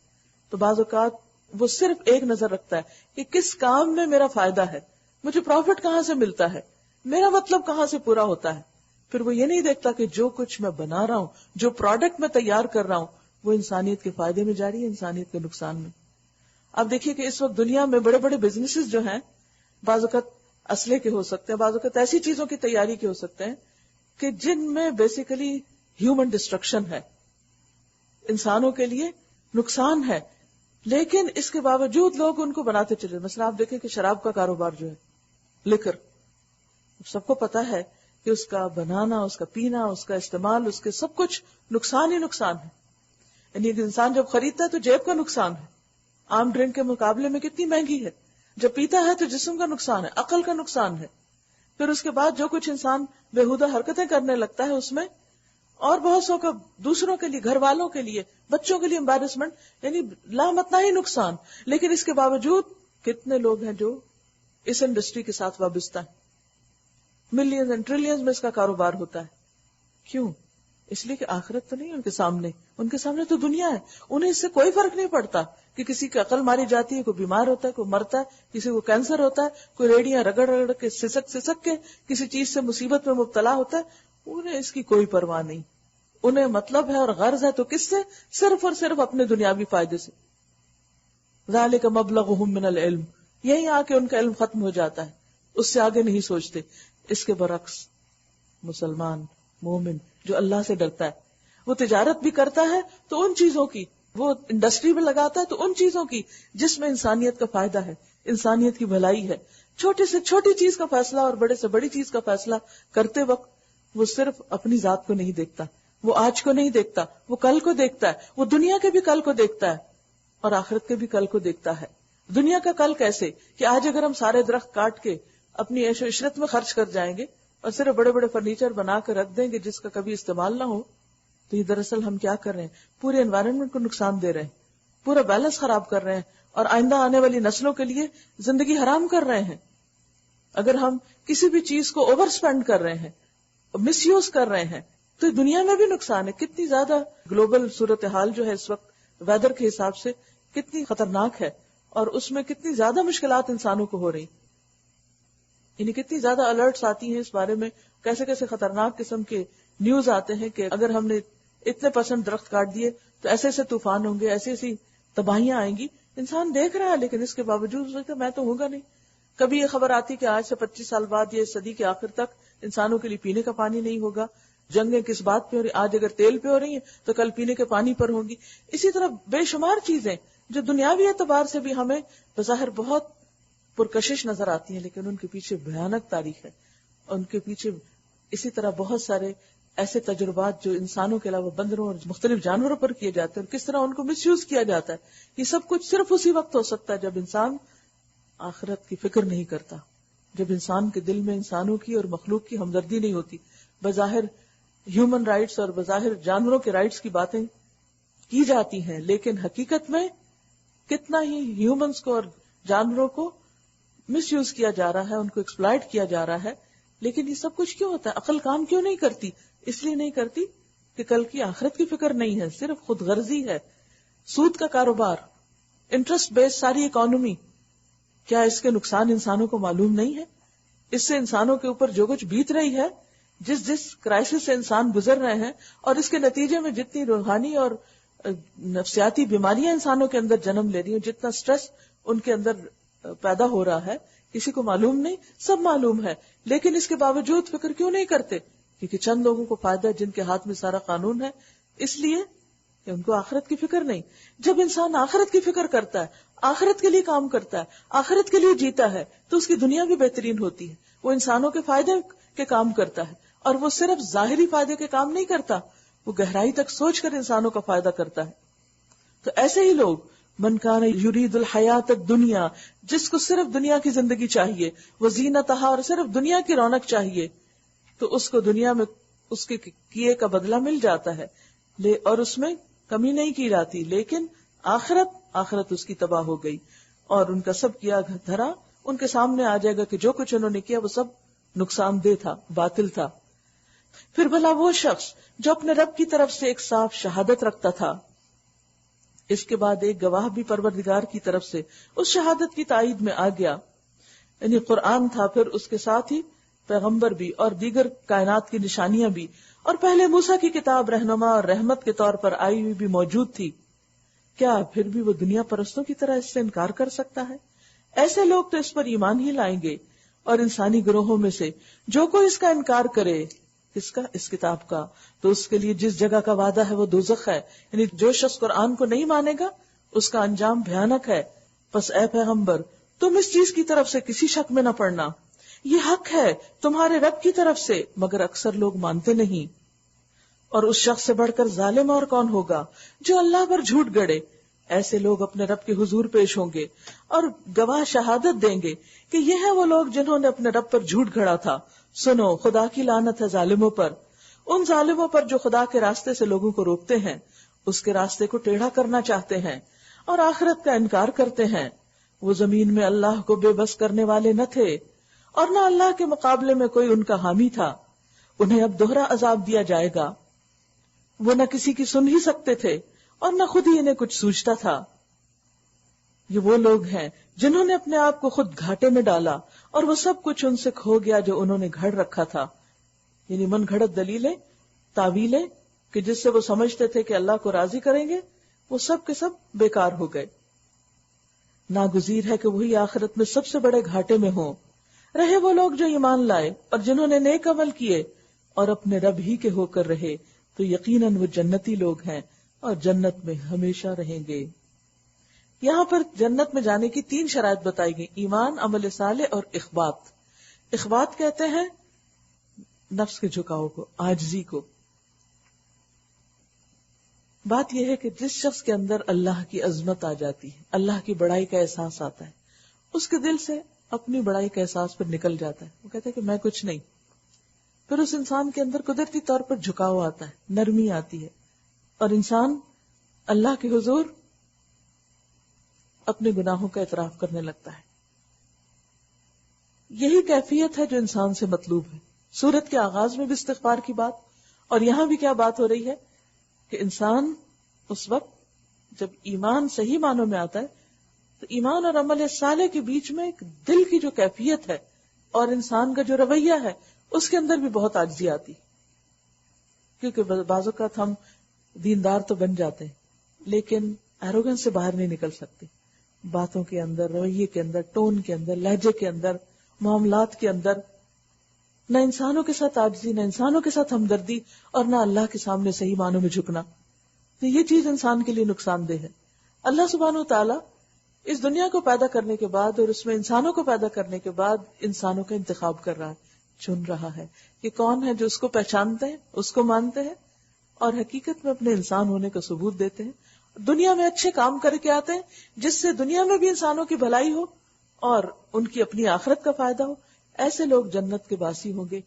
تو بعض اوقات وہ صرف ایک نظر رکھتا ہے کہ کس کام میں میرا فائدہ ہے، مجھے پروفٹ کہاں سے ملتا ہے، میرا مطلب کہاں سے پورا ہوتا ہے. پھر وہ یہ نہیں دیکھتا کہ جو کچھ میں بنا رہا ہوں، جو پروڈکٹ میں تیار کر رہا ہوں، وہ انسانیت کے فائدے میں جاری ہے، انسانیت کے نقصان میں. اب دیکھیے کہ اس وقت دنیا میں بڑے بڑے بزنسز جو ہیں بعض اوقات اسلحے کے ہو سکتے ہیں، بعض اوقات ایسی چیزوں کی تیاری کے ہو سکتے ہیں کہ جن میں بیسیکلی ہیومن ڈسٹرکشن ہے، انسانوں کے لیے نقصان ہے، لیکن اس کے باوجود لوگ ان کو بناتے چلے. مثلا آپ دیکھیں کہ شراب کا کاروبار جو ہے، لکر، سب کو پتا ہے کہ اس کا بنانا، اس کا پینا، اس کا استعمال، اس کے سب کچھ نقصان ہی نقصان ہے. یعنی انسان جب خریدتا ہے تو جیب کا نقصان ہے، عام ڈرنک کے مقابلے میں کتنی مہنگی ہے. جب پیتا ہے تو جسم کا نقصان ہے، عقل کا نقصان ہے. پھر اس کے بعد جو کچھ انسان بےہودہ حرکتیں کرنے لگتا ہے اس میں، اور بہت سو کا دوسروں کے لیے، گھر والوں کے لیے، بچوں کے لیے امبیرسمنٹ، یعنی لامتنا ہی نقصان. لیکن اس کے باوجود کتنے لوگ ہیں جو اس انڈسٹری کے ساتھ وابستہ ہیں، ملینز اینڈ ٹریلینز میں اس کا کاروبار ہوتا ہے. کیوں؟ اس لیے کہ آخرت تو نہیں ان کے سامنے تو دنیا ہے. انہیں اس سے کوئی فرق نہیں پڑتا کہ کسی کی عقل ماری جاتی ہے، کوئی بیمار ہوتا ہے، کوئی مرتا ہے، کسی کو کینسر ہوتا ہے، کوئی ریڑیاں رگڑ رگڑ کے سسک کے کسی چیز سے مصیبت میں مبتلا ہوتا ہے. انہیں اس کی کوئی پرواہ نہیں. انہیں مطلب ہے اور غرض ہے تو کس سے؟ صرف اور صرف اپنے دنیاوی فائدے سے. ذالک مبلغہم من العلم، یہی آ کے ان کا علم ختم ہو جاتا ہے، اس سے آگے نہیں سوچتے. اس کے برعکس مسلمان مومن جو اللہ سے ڈرتا ہے وہ تجارت بھی کرتا ہے تو ان چیزوں کی، وہ انڈسٹری میں لگاتا ہے تو ان چیزوں کی جس میں انسانیت کا فائدہ ہے، انسانیت کی بھلائی ہے. چھوٹی سے چھوٹی چیز کا فیصلہ اور بڑے سے بڑی چیز کا فیصلہ کرتے وقت وہ صرف اپنی ذات کو نہیں دیکھتا، وہ آج کو نہیں دیکھتا، وہ کل کو دیکھتا ہے، وہ دنیا کے بھی کل کو دیکھتا ہے اور آخرت کے بھی کل کو دیکھتا ہے. دنیا کا کل کیسے کہ آج اگر ہم سارے درخت کاٹ کے اپنی عیش و عشرت میں خرچ کر جائیں گے اور صرف بڑے بڑے فرنیچر بنا کر رکھ دیں گے جس کا کبھی استعمال نہ ہو، تو یہ دراصل ہم کیا کر رہے ہیں؟ پورے انوائرنمنٹ کو نقصان دے رہے ہیں، پورا بیلنس خراب کر رہے ہیں اور آئندہ آنے والی نسلوں کے لیے زندگی حرام کر رہے ہیں. اگر ہم کسی بھی چیز کو اوور سپینڈ کر رہے ہیں، مس یوز کر رہے ہیں، تو دنیا میں بھی نقصان ہے. کتنی زیادہ گلوبل صورتحال جو ہے اس وقت ویدر کے حساب سے کتنی خطرناک ہے اور اس میں کتنی زیادہ مشکلات انسانوں کو ہو رہی، یعنی کتنی زیادہ الرٹس آتی ہیں اس بارے میں، کیسے کیسے خطرناک قسم کے نیوز آتے ہیں کہ اگر ہم نے اتنے % درخت کاٹ دیے تو ایسے ایسے طوفان ہوں گے، ایسی ایسی تباہیاں آئیں گی. انسان دیکھ رہا ہے لیکن اس کے باوجود سوچتا میں تو ہوں گا نہیں. کبھی یہ خبر آتی کہ آج سے 25 سال بعد یہ صدی کے آخر تک انسانوں کے لیے پینے کا پانی نہیں ہوگا. جنگیں کس بات پہ ہو رہی، آج اگر تیل پہ ہو رہی ہیں تو کل پینے کے پانی پر ہوں گی. اسی طرح بے شمار چیزیں جو دنیاوی اعتبار سے بھی ہمیں بظاہر بہت پرکشش نظر آتی ہیں لیکن ان کے پیچھے بھیانک تاریخ ہے. ان کے پیچھے اسی طرح بہت سارے ایسے تجربات جو انسانوں کے علاوہ بندروں اور مختلف جانوروں پر کیے جاتے ہیں اور کس طرح ان کو مس یوز کیا جاتا ہے. یہ سب کچھ صرف اسی وقت ہو سکتا ہے جب انسان آخرت کی فکر نہیں کرتا. جب انسان کے دل میں انسانوں کی اور مخلوق کی ہمدردی نہیں ہوتی، بظاہر ہیومن رائٹس اور بظاہر جانوروں کے رائٹس کی باتیں کی جاتی ہیں، لیکن حقیقت میں کتنا ہی ہیومنز کو اور جانوروں کو مس یوز کیا جا رہا ہے، ان کو ایکسپلائٹ کیا جا رہا ہے. لیکن یہ سب کچھ کیوں ہوتا ہے؟ عقل کام کیوں نہیں کرتی؟ اس لیے نہیں کرتی کہ کل کی آخرت کی فکر نہیں ہے، صرف خود غرضی ہے. سود کا کاروبار، انٹرسٹ بیس ساری اکانومی، کیا اس کے نقصان انسانوں کو معلوم نہیں ہے؟ اس سے انسانوں کے اوپر جو کچھ بیت رہی ہے، جس کرائسس سے انسان گزر رہے ہیں، اور اس کے نتیجے میں جتنی روحانی اور نفسیاتی بیماریاں انسانوں کے اندر جنم لے رہی ہیں، جتنا سٹریس ان کے اندر پیدا ہو رہا ہے، کسی کو معلوم نہیں؟ سب معلوم ہے، لیکن اس کے باوجود فکر کیوں نہیں کرتے؟ کیونکہ چند لوگوں کو فائدہ ہے جن کے ہاتھ میں سارا قانون ہے، اس لیے کہ ان کو آخرت کی فکر نہیں. جب انسان آخرت کی فکر کرتا ہے، آخرت کے لیے کام کرتا ہے، آخرت کے لیے جیتا ہے، تو اس کی دنیا بھی بہترین ہوتی ہے. وہ انسانوں کے فائدے کے کام کرتا ہے، اور وہ صرف ظاہری فائدے کے کام نہیں کرتا، وہ گہرائی تک سوچ کر انسانوں کا فائدہ کرتا ہے. تو ایسے ہی لوگ، من کان یرید الحیات الدنیا، جس کو صرف دنیا کی زندگی چاہیے، وزینتہا، اور صرف دنیا کی رونق چاہیے، تو اس کو دنیا میں اس کے کیے کا بدلہ مل جاتا ہے، اور اس میں کمی نہیں کی جاتی. لیکن آخرت اس کی تباہ ہو گئی، اور ان کا سب کیا دھرا ان کے سامنے آ جائے گا کہ جو کچھ انہوں نے کیا وہ سب نقصان دہ تھا، باطل تھا. پھر بھلا وہ شخص جو اپنے رب کی طرف سے ایک صاف شہادت رکھتا تھا، اس کے بعد ایک گواہ بھی پروردگار کی طرف سے اس شہادت کی تائید میں آ گیا، یعنی قرآن تھا، پھر اس کے ساتھ ہی پیغمبر بھی اور دیگر کائنات کی نشانیاں بھی، اور پہلے موسیٰ کی کتاب رہنما اور رحمت کے طور پر آئی ہوئی بھی موجود تھی. کیا پھر بھی وہ دنیا پرستوں کی طرح اس سے انکار کر سکتا ہے؟ ایسے لوگ تو اس پر ایمان ہی لائیں گے. اور انسانی گروہوں میں سے جو کوئی اس کا انکار کرے، کس کا؟ اس کتاب کا، تو اس کے لیے جس جگہ کا وعدہ ہے وہ دوزخ ہے. یعنی جو شخص قرآن کو نہیں مانے گا اس کا انجام بھیانک ہے. پس اے پیغمبر، تم اس چیز کی طرف سے کسی شک میں نہ پڑنا، یہ حق ہے تمہارے رب کی طرف سے، مگر اکثر لوگ مانتے نہیں. اور اس شخص سے بڑھ کر ظالم اور کون ہوگا جو اللہ پر جھوٹ گڑے. ایسے لوگ اپنے رب کے حضور پیش ہوں گے اور گواہ شہادت دیں گے کہ یہ ہیں وہ لوگ جنہوں نے اپنے رب پر جھوٹ گھڑا تھا. سنو، خدا کی لعنت ہے ظالموں پر، ان ظالموں پر جو خدا کے راستے سے لوگوں کو روکتے ہیں، اس کے راستے کو ٹیڑھا کرنا چاہتے ہیں اور آخرت کا انکار کرتے ہیں. وہ زمین میں اللہ کو بے بس کرنے والے نہ تھے، اور نہ اللہ کے مقابلے میں کوئی ان کا حامی تھا. انہیں اب دوہرا عذاب دیا جائے گا. وہ نہ کسی کی سن ہی سکتے تھے اور نہ خود ہی انہیں کچھ سوچتا تھا. یہ وہ لوگ ہیں جنہوں نے اپنے آپ کو خود گھاٹے میں ڈالا اور وہ سب کچھ ان سے کھو گیا جو انہوں نے گھڑ رکھا تھا. یعنی من گھڑت دلیلیں، تعویلیں کہ جس سے وہ سمجھتے تھے کہ اللہ کو راضی کریں گے، وہ سب کے سب بیکار ہو گئے. ناگزیر ہے کہ وہی آخرت میں سب سے بڑے گھاٹے میں ہوں. رہے وہ لوگ جو ایمان لائے اور جنہوں نے نیک عمل کیے اور اپنے رب ہی کے ہو کر رہے، تو یقیناً وہ جنتی لوگ ہیں اور جنت میں ہمیشہ رہیں گے. یہاں پر جنت میں جانے کی 3 شرائط بتائی گئی: ایمان، عمل صالح اور اخبات. اخبات کہتے ہیں نفس کے جھکاؤ کو، عاجزی کو. بات یہ ہے کہ جس شخص کے اندر اللہ کی عظمت آ جاتی ہے، اللہ کی بڑائی کا احساس آتا ہے، اس کے دل سے اپنی بڑائی کا احساس پھر نکل جاتا ہے. وہ کہتا ہے کہ میں کچھ نہیں. پھر اس انسان کے اندر قدرتی طور پر جھکاؤ آتا ہے، نرمی آتی ہے، اور انسان اللہ کے حضور اپنے گناہوں کا اعتراف کرنے لگتا ہے. یہی کیفیت ہے جو انسان سے مطلوب ہے. سورت کے آغاز میں بھی استغفار کی بات، اور یہاں بھی کیا بات ہو رہی ہے کہ انسان اس وقت جب ایمان صحیح معنوں میں آتا ہے، تو ایمان اور عمل صالح کے بیچ میں ایک دل کی جو کیفیت ہے اور انسان کا جو رویہ ہے، اس کے اندر بھی بہت عاجزی آتی. کیونکہ بعض اوقات ہم دیندار تو بن جاتے ہیں لیکن ایروگنس سے باہر نہیں نکل سکتے. باتوں کے اندر، رویے کے اندر، ٹون کے اندر، لہجے کے اندر، معاملات کے اندر نہ انسانوں کے ساتھ عاجزی، نہ انسانوں کے ساتھ ہمدردی، اور نہ اللہ کے سامنے صحیح معنوں میں جھکنا. تو یہ چیز انسان کے لیے نقصان دہ ہے. اللہ سبحانہ وتعالی اس دنیا کو پیدا کرنے کے بعد اور اس میں انسانوں کو پیدا کرنے کے بعد انسانوں کا انتخاب کر رہا ہے، چن رہا ہے کہ کون ہے جو اس کو پہچانتے ہیں، اس کو مانتے ہیں اور حقیقت میں اپنے انسان ہونے کا ثبوت دیتے ہیں. دنیا میں اچھے کام کر کے آتے ہیں جس سے دنیا میں بھی انسانوں کی بھلائی ہو اور ان کی اپنی آخرت کا فائدہ ہو، ایسے لوگ جنت کے باسی ہوں گے.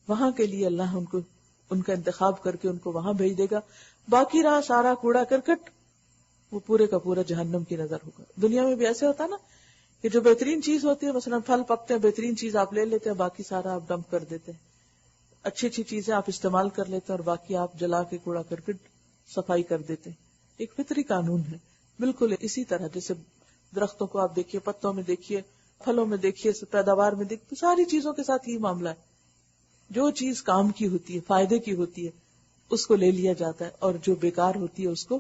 وہاں کے لیے اللہ ان کا انتخاب کر کے ان کو وہاں بھیج دے گا. باقی رہا سارا کوڑا کرکٹ، وہ پورے کا پورا جہنم کی نظر ہوگا. دنیا میں بھی ایسے ہوتا نا کہ جو بہترین چیز ہوتی ہے، مثلا پھل پکتے ہیں، بہترین چیز آپ لے لیتے ہیں، باقی سارا آپ ڈمپ کر دیتے ہیں. اچھی اچھی چیزیں آپ استعمال کر لیتے ہیں اور باقی آپ جلا کے کوڑا کرکٹ صفائی کر دیتے ہیں. ایک فطری قانون ہے. بالکل اسی طرح جیسے درختوں کو آپ دیکھیے، پتوں میں دیکھیے، پھلوں میں دیکھیے، پیداوار میں دیکھیے، ساری چیزوں کے ساتھ یہی معاملہ ہے. جو چیز کام کی ہوتی ہے، فائدے کی ہوتی ہے، اس کو لے لیا جاتا ہے، اور جو بیکار ہوتی ہے اس کو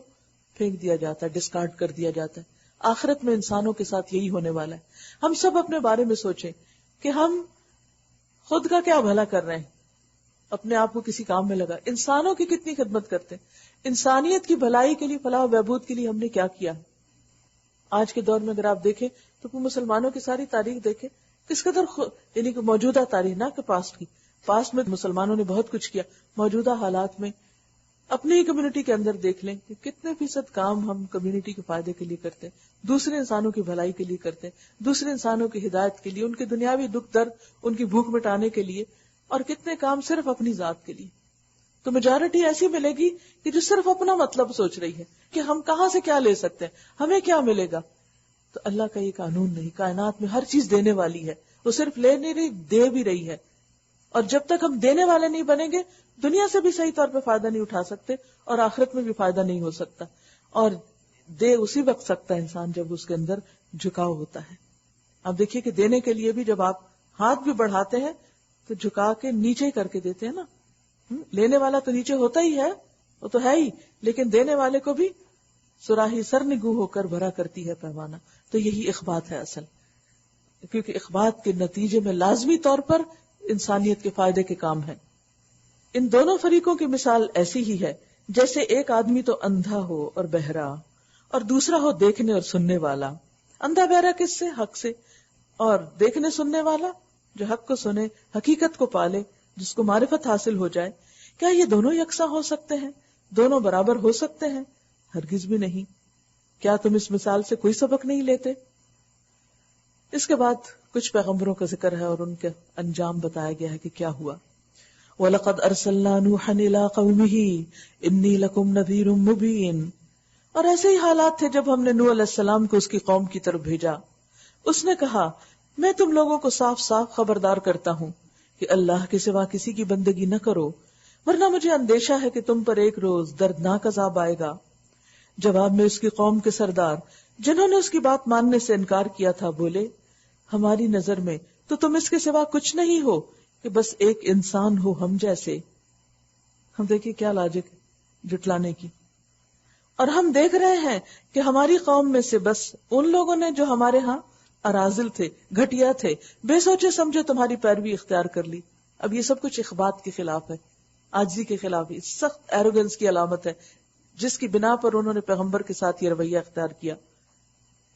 پھینک دیا جاتا ہے، ڈسکارڈ کر دیا جاتا ہے. آخرت میں انسانوں کے ساتھ یہی ہونے والا ہے. ہم سب اپنے بارے میں سوچیں کہ ہم خود کا کیا بھلا کر رہے ہیں، اپنے آپ کو کسی کام میں لگا، انسانوں کی کتنی خدمت کرتے ہیں، انسانیت کی بھلائی کے لیے، فلاح و بہبود کے لیے ہم نے کیا کیا ہے. آج کے دور میں اگر آپ دیکھیں تو مسلمانوں کی ساری تاریخ دیکھیں، کس قدر یعنی کہ موجودہ تاریخ نہ کہ پاسٹ میں مسلمانوں نے بہت کچھ کیا. موجودہ حالات میں اپنی ہی کمیونٹی کے اندر دیکھ لیں کہ کتنے فیصد کام ہم کمیونٹی کے فائدے کے لیے کرتے ہیں، دوسرے انسانوں کی بھلائی کے لیے کرتے ہیں، دوسرے انسانوں کی ہدایت کے لیے، ان کے دنیاوی دکھ درد، ان کی بھوک مٹانے کے لیے، اور کتنے کام صرف اپنی ذات کے لیے. تو میجورٹی ایسی ملے گی کہ جو صرف اپنا مطلب سوچ رہی ہے کہ ہم کہاں سے کیا لے سکتے ہیں، ہمیں کیا ملے گا. تو اللہ کا یہ قانون نہیں، کائنات میں ہر چیز دینے والی ہے، وہ صرف لے نہیں رہی، دے بھی رہی ہے. اور جب تک ہم دینے والے نہیں بنیں گے، دنیا سے بھی صحیح طور پہ فائدہ نہیں اٹھا سکتے اور آخرت میں بھی فائدہ نہیں ہو سکتا. اور دے اسی وقت سکتا ہے انسان جب اس کے اندر جھکاؤ ہوتا ہے. اب دیکھیے کہ دینے کے لیے بھی جب آپ ہاتھ بھی بڑھاتے ہیں تو جھکا کے نیچے کر کے دیتے ہیں نا. لینے والا تو نیچے ہوتا ہی ہے، وہ تو ہے ہی، لیکن دینے والے کو بھی سراہی سرنگو ہو کر بھرا کرتی ہے پیمانہ. تو یہی اخبات ہے اصل، کیونکہ اخبات کے نتیجے میں لازمی طور پر انسانیت کے فائدے کے کام ہیں. ان دونوں فریقوں کی مثال ایسی ہی ہے جیسے ایک آدمی تو اندھا ہو اور بہرا، اور دوسرا ہو دیکھنے اور سننے والا. اندھا بہرا کس سے؟ حق سے، اور دیکھنے سننے والا جو حق کو سنے، حقیقت کو پالے، جس کو معرفت حاصل ہو جائے. کیا یہ دونوں یکساں ہو سکتے ہیں؟ دونوں برابر ہو سکتے ہیں؟ ہرگز بھی نہیں. کیا تم اس مثال سے کوئی سبق نہیں لیتے؟ اس کے بعد کچھ پیغمبروں کا ذکر ہے اور ان کے انجام بتایا گیا ہے کہ کیا ہوا. وَلَقَدْ أَرْسَلْنَا نُوحًا إِلَىٰ قَوْمِهِ إِنِّي لَكُمْ نَذِيرٌ مُبِينٌ. اور ایسے ہی حالات تھے جب ہم نے نوح علیہ السلام کو اس کی قوم کی طرف بھیجا. اس نے کہا میں تم لوگوں کو صاف صاف خبردار کرتا ہوں کہ اللہ کے سوا کسی کی بندگی نہ کرو، ورنہ مجھے اندیشہ ہے کہ تم پر ایک روز دردناک عذاب آئے گا. جواب میں اس کی قوم کے سردار جنہوں نے اس کی بات ماننے سے انکار کیا تھا بولے ہماری نظر میں تو تم اس کے سوا کچھ نہیں ہو کہ بس ایک انسان ہو ہم جیسے. ہم دیکھیں کیا لاجک جٹلانے کی. اور ہم دیکھ رہے ہیں کہ ہماری قوم میں سے بس ان لوگوں نے جو ہمارے ہاں اراذل تھے، گھٹیا تھے، بے سوچے سمجھے تمہاری پیروی اختیار کر لی. اب یہ سب کچھ اخبات کے خلاف ہے، عاجزی کے خلاف ہے، سخت ایروگنس کی علامت ہے، جس کی بنا پر انہوں نے پیغمبر کے ساتھ یہ رویہ اختیار کیا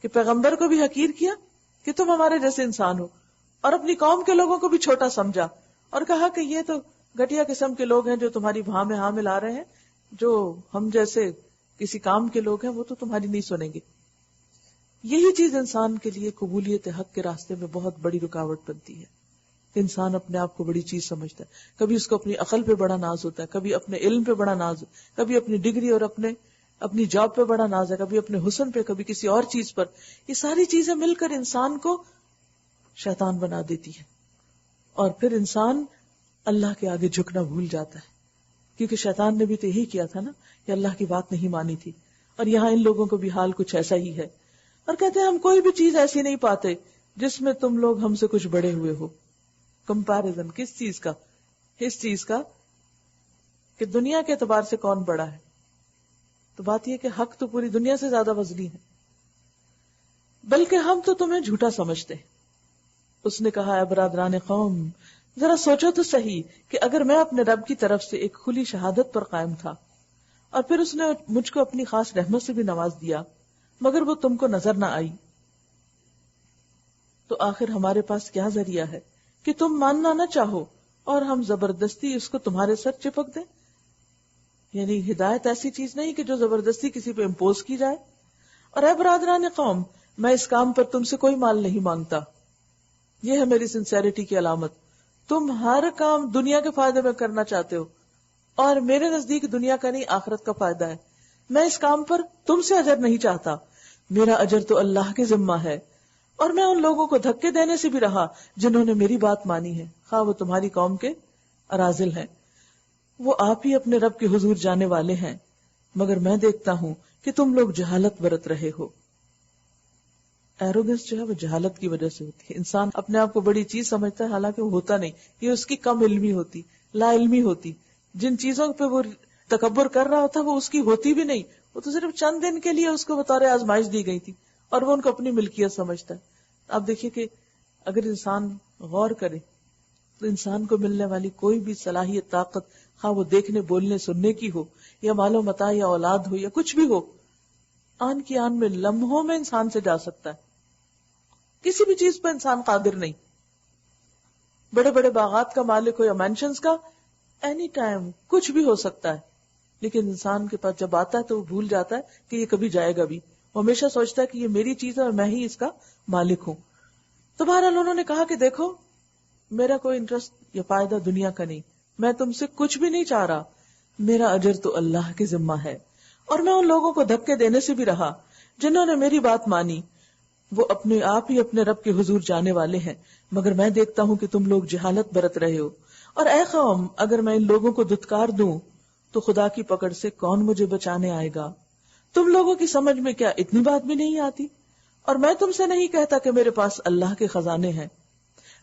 کہ پیغمبر کو بھی حقیر کیا کہ تم ہمارے جیسے انسان ہو، اور اپنی قوم کے لوگوں کو بھی چھوٹا سمجھا اور کہا کہ یہ تو گھٹیا قسم کے لوگ ہیں جو تمہاری بھاں میں ہاں ملا رہے ہیں، جو ہم جیسے کسی کام کے لوگ ہیں وہ تو تمہاری نہیں سنیں گے. یہی چیز انسان کے لیے قبولیت حق کے راستے میں بہت بڑی رکاوٹ بنتی ہے. انسان اپنے آپ کو بڑی چیز سمجھتا ہے، کبھی اس کو اپنی عقل پہ بڑا ناز ہوتا ہے، کبھی اپنے علم پہ بڑا ناز، کبھی اپنی ڈگری اور اپنی جاب پہ بڑا ناز ہے، کبھی اپنے حسن پہ، کبھی کسی اور چیز پر. یہ ساری چیزیں مل کر انسان کو شیطان بنا دیتی ہے، اور پھر انسان اللہ کے آگے جھکنا بھول جاتا ہے. کیونکہ شیطان نے بھی تو یہی کیا تھا نا کہ اللہ کی بات نہیں مانی تھی. اور یہاں ان لوگوں کو بھی حال کچھ ایسا ہی ہے، اور کہتے ہیں ہم کوئی بھی چیز ایسی نہیں پاتے جس میں تم لوگ ہم سے کچھ بڑے ہوئے ہو. کمپیریزن کس چیز کا؟ اس چیز کا کہ دنیا کے اعتبار سے کون بڑا ہے. تو بات یہ کہ حق تو پوری دنیا سے زیادہ وزنی ہے، بلکہ ہم تو تمہیں جھوٹا سمجھتے. اس نے کہا اے برادران قوم، ذرا سوچو تو صحیح کہ اگر میں اپنے رب کی طرف سے ایک کھلی شہادت پر قائم تھا اور پھر اس نے مجھ کو اپنی خاص رحمت سے بھی نواز دیا مگر وہ تم کو نظر نہ آئی، تو آخر ہمارے پاس کیا ذریعہ ہے کہ تم ماننا نہ چاہو اور ہم زبردستی اس کو تمہارے سر چپک دیں. یعنی ہدایت ایسی چیز نہیں کہ جو زبردستی کسی پہ امپوز کی جائے. اور اے برادران قوم، میں اس کام پر تم سے کوئی مال نہیں مانگتا. یہ ہے میری سنسیریٹی کی علامت. تم ہر کام دنیا کے فائدے میں کرنا چاہتے ہو اور میرے نزدیک دنیا کا نہیں آخرت کا فائدہ ہے. میں اس کام پر تم سے اجر نہیں چاہتا, میرا اجر تو اللہ کے ذمہ ہے. اور میں ان لوگوں کو دھکے دینے سے بھی رہا جنہوں نے میری بات مانی ہے, خواہ وہ تمہاری قوم کے اراذل ہیں. وہ آپ ہی اپنے رب کے حضور جانے والے ہیں, مگر میں دیکھتا ہوں کہ تم لوگ جہالت برت رہے ہو. ایروگنس جو ہے وہ جہالت کی وجہ سے ہوتی ہے. انسان اپنے آپ کو بڑی چیز سمجھتا ہے, حالانکہ وہ ہوتا نہیں. یہ اس کی کم علمی ہوتی, لا علمی ہوتی. جن چیزوں پہ وہ تکبر کر رہا ہوتا وہ اس کی ہوتی بھی نہیں. وہ تو صرف چند دن کے لیے اس کو بطور آزمائش دی گئی تھی اور وہ ان کو اپنی ملکیت سمجھتا ہے. آپ دیکھیے کہ اگر انسان غور کرے تو انسان کو ملنے والی کوئی بھی صلاحیت, طاقت, خواہ وہ دیکھنے, بولنے, سننے کی ہو, یا مال و متاع, یا اولاد ہو, یا کچھ بھی ہو, آن کی آن میں لمحوں میں انسان سے جا سکتا ہے. کسی بھی چیز پہ انسان قادر نہیں. بڑے بڑے باغات کا مالک ہو یا مینشنز کا, اینی ٹائم کچھ بھی ہو سکتا ہے. لیکن انسان کے پاس جب آتا ہے تو وہ بھول جاتا ہے کہ یہ کبھی جائے گا بھی. وہ ہمیشہ سوچتا ہے کہ یہ میری چیز ہے اور میں ہی اس کا مالک ہوں. تو بہرحال انہوں نے کہا کہ دیکھو, میرا کوئی انٹرسٹ یا فائدہ دنیا کا نہیں, میں تم سے کچھ بھی نہیں چاہ رہا, میرا اجر تو اللہ کے ذمہ ہے. اور میں ان لوگوں کو دھکے دینے سے بھی رہا جنہوں نے میری بات مانی, وہ اپنے آپ ہی اپنے رب کے حضور جانے والے ہیں, مگر میں دیکھتا ہوں کہ تم لوگ جہالت برت رہے ہو. اور اے قوم, اگر میں ان لوگوں کو دھتکار دوں تو خدا کی پکڑ سے کون مجھے بچانے آئے گا؟ تم لوگوں کی سمجھ میں کیا اتنی بات بھی نہیں آتی؟ اور میں تم سے نہیں کہتا کہ میرے پاس اللہ کے خزانے ہیں,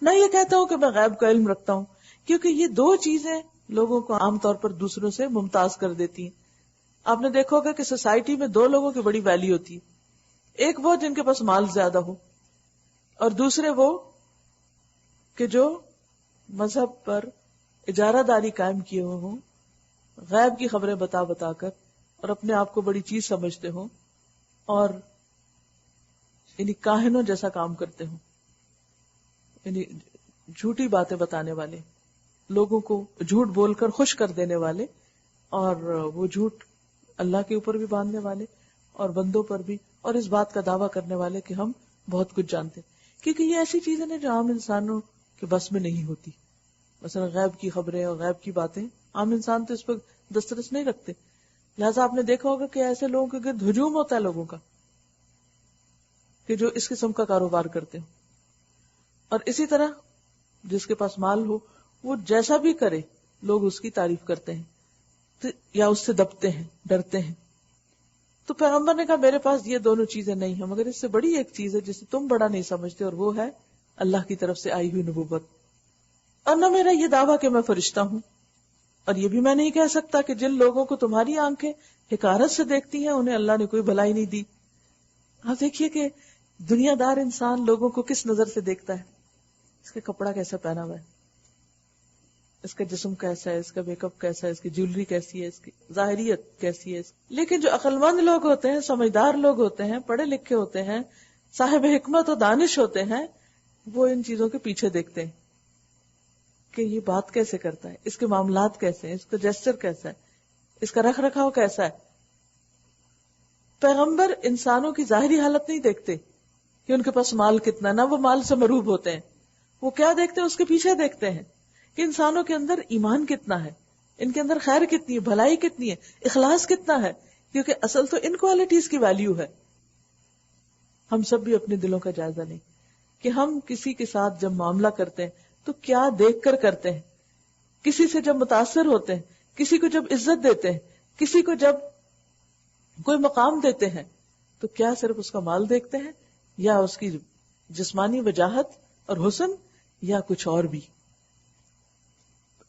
نہ یہ کہتا ہوں کہ میں غیب کا علم رکھتا ہوں, کیونکہ یہ دو چیزیں لوگوں کو عام طور پر دوسروں سے ممتاز کر دیتی ہیں. آپ نے دیکھا ہوگا کہ سوسائٹی میں دو لوگوں کی بڑی ویلیو ہوتی ہے, ایک وہ جن کے پاس مال زیادہ ہو, اور دوسرے وہ کہ جو مذہب پر اجارہ داری قائم کیے ہوئے ہوں, غیب کی خبریں بتا بتا کر, اور اپنے آپ کو بڑی چیز سمجھتے ہوں, اور یعنی کاہنوں جیسا کام کرتے ہوں, یعنی جھوٹی باتیں بتانے والے, لوگوں کو جھوٹ بول کر خوش کر دینے والے, اور وہ جھوٹ اللہ کے اوپر بھی باندھنے والے اور بندوں پر بھی, اور اس بات کا دعویٰ کرنے والے کہ ہم بہت کچھ جانتے, کیونکہ یہ ایسی چیزیں ہیں جو عام انسانوں کے بس میں نہیں ہوتی. مثلا غیب کی خبریں اور غیب کی باتیں, عام انسان تو اس پر دسترس نہیں رکھتے. لہٰذا آپ نے دیکھا ہوگا کہ ایسے لوگوں کے گرد ہجوم ہوتا ہے لوگوں کا کہ جو اس قسم کا کاروبار کرتے ہیں. اور اسی طرح جس کے پاس مال ہو وہ جیسا بھی کرے لوگ اس کی تعریف کرتے ہیں یا اس سے دبتے ہیں, ڈرتے ہیں. تو پیغمبر نے کہا میرے پاس یہ دونوں چیزیں نہیں ہیں, مگر اس سے بڑی ایک چیز ہے جسے تم بڑا نہیں سمجھتے, اور وہ ہے اللہ کی طرف سے آئی ہوئی نبوت. اور نہ میرا یہ دعویٰ کہ میں فرشتہ ہوں, اور یہ بھی میں نہیں کہہ سکتا کہ جن لوگوں کو تمہاری آنکھیں حقارت سے دیکھتی ہیں انہیں اللہ نے کوئی بھلائی نہیں دی. آپ دیکھیے کہ دنیا دار انسان لوگوں کو کس نظر سے دیکھتا ہے, اس کا کپڑا کیسا پہنا ہوا ہے, اس کا جسم کیسا ہے, اس کا میک اپ کیسا ہے, اس کی جیولری کیسی ہے, اس کی ظاہریت کیسی ہے. لیکن جو عقل مند لوگ ہوتے ہیں, سمجھدار لوگ ہوتے ہیں, پڑھے لکھے ہوتے ہیں, صاحب حکمت و دانش ہوتے ہیں, وہ ان چیزوں کے پیچھے دیکھتے ہیں کہ یہ بات کیسے کرتا ہے, اس کے معاملات کیسے ہیں, اس کا جیسچر کیسا ہے, اس کا رکھ رکھاؤ کیسا ہے. پیغمبر انسانوں کی ظاہری حالت نہیں دیکھتے کہ ان کے پاس مال کتنا, نہ وہ مال سے مروب ہوتے ہیں. وہ کیا دیکھتے ہیں, اس کے پیچھے دیکھتے ہیں کہ انسانوں کے اندر ایمان کتنا ہے, ان کے اندر خیر کتنی ہے, بھلائی کتنی ہے, اخلاص کتنا ہے, کیونکہ اصل تو ان کوالٹیز کی ویلیو ہے. ہم سب بھی اپنے دلوں کا جائزہ لیں کہ ہم کسی کے ساتھ جب معاملہ کرتے ہیں تو کیا دیکھ کر کرتے ہیں, کسی سے جب متاثر ہوتے ہیں, کسی کو جب عزت دیتے ہیں, کسی کو جب کوئی مقام دیتے ہیں, تو کیا صرف اس کا مال دیکھتے ہیں یا اس کی جسمانی وجاہت اور حسن یا کچھ اور بھی.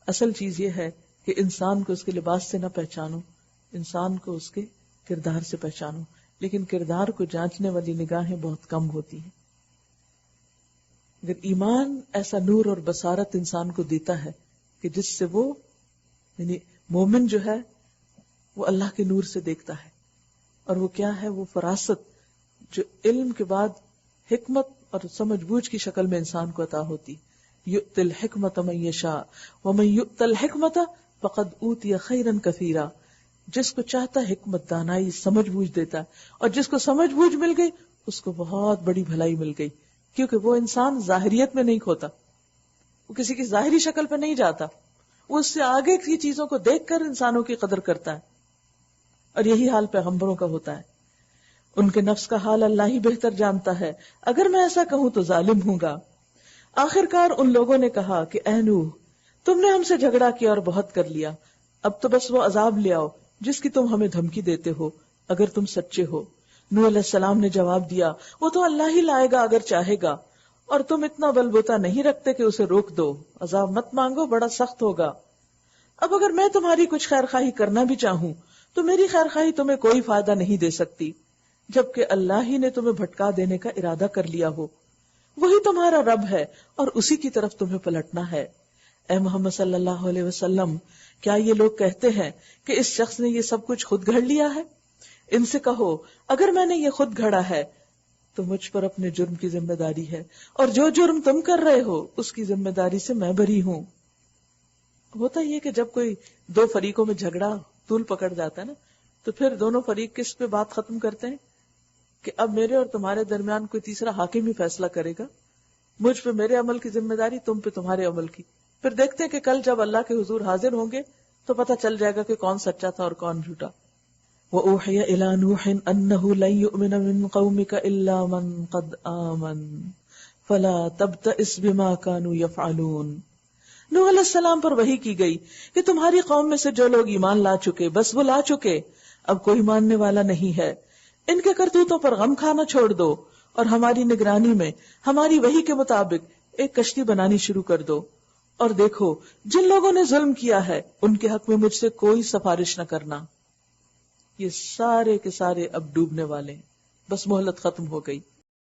اصل چیز یہ ہے کہ انسان کو اس کے لباس سے نہ پہچانو, انسان کو اس کے کردار سے پہچانو. لیکن کردار کو جانچنے والی نگاہیں بہت کم ہوتی ہیں. اگر ایمان ایسا نور اور بصارت انسان کو دیتا ہے کہ جس سے وہ یعنی مومن جو ہے وہ اللہ کے نور سے دیکھتا ہے, اور وہ کیا ہے, وہ فراست جو علم کے بعد حکمت اور سمجھ بوجھ کی شکل میں انسان کو عطا ہوتی. یؤتی الحکمت من یشاء ومن یؤت الحکمت فقد اوتی خیرا کثیرا. جس کو چاہتا حکمت دانائی سمجھ بوجھ دیتا ہے, اور جس کو سمجھ بوجھ مل گئی اس کو بہت بڑی بھلائی مل گئی، کیونکہ وہ انسان ظاہریت میں نہیں کھوتا، وہ کسی کی ظاہری شکل پہ نہیں جاتا، وہ اس سے آگے کی چیزوں کو دیکھ کر انسانوں کی قدر کرتا ہے. اور یہی حال پیغمبروں کا ہوتا ہے، ان کے نفس کا حال اللہ ہی بہتر جانتا ہے. اگر میں ایسا کہوں تو ظالم ہوں گا. آخرکار ان لوگوں نے کہا کہ اے نوح، تم نے ہم سے جھگڑا کیا اور بہت کر لیا، اب تو بس وہ عذاب لے آؤ جس کی تم ہمیں دھمکی دیتے ہو، اگر تم سچے ہو. نوح علیہ السلام نے جواب دیا، وہ تو اللہ ہی لائے گا اگر چاہے گا، اور تم اتنا بلبوتا نہیں رکھتے کہ اسے روک دو، عذاب مت مانگو، بڑا سخت ہوگا. اب اگر میں تمہاری کچھ خیر خواہی کرنا بھی چاہوں تو میری خیر خواہی تمہیں کوئی فائدہ نہیں دے سکتی، جبکہ اللہ ہی نے تمہیں بھٹکا دینے کا ارادہ کر لیا ہو. وہی تمہارا رب ہے اور اسی کی طرف تمہیں پلٹنا ہے. اے محمد صلی اللہ علیہ وسلم، کیا یہ لوگ کہتے ہیں کہ اس شخص نے یہ سب کچھ خود گھڑ لیا ہے؟ ان سے کہو، اگر میں نے یہ خود گھڑا ہے تو مجھ پر اپنے جرم کی ذمہ داری ہے، اور جو جرم تم کر رہے ہو اس کی ذمہ داری سے میں بری ہوں. ہوتا یہ کہ جب کوئی دو فریقوں میں جھگڑا طول پکڑ جاتا ہے نا، تو پھر دونوں فریق کس پہ بات ختم کرتے ہیں کہ اب میرے اور تمہارے درمیان کوئی تیسرا حاکم ہی فیصلہ کرے گا، مجھ پہ میرے عمل کی ذمہ داری، تم پہ تمہارے عمل کی. پھر دیکھتے ہیں کہ کل جب اللہ کے حضور حاضر ہوں گے تو پتہ چل جائے گا کہ کون سچا تھا اور کون جھوٹا. وَأُوحِيَ إِلَى نُوحٍ أَنَّهُ لَن يُؤْمِنَ مِن قَوْمِكَ إِلَّا مَن قَدْ آمَنَ فَلَا تَبْتَئِسْ بِمَا كَانُوا يَفْعَلُونَ. نوح علیہ السلام پر وحی کی گئی کہ تمہاری قوم میں سے جو لوگ ایمان لا چکے بس وہ لا چکے، اب کوئی ماننے والا نہیں ہے. ان کے کرتوتوں پر غم کھانا چھوڑ دو اور ہماری نگرانی میں ہماری وحی کے مطابق ایک کشتی بنانی شروع کر دو. اور دیکھو، جن لوگوں نے ظلم کیا ہے ان کے حق میں مجھ سے کوئی سفارش نہ کرنا. یہ سارے کے سارے اب ڈوبنے والے ہیں، بس مہلت ختم ہو گئی.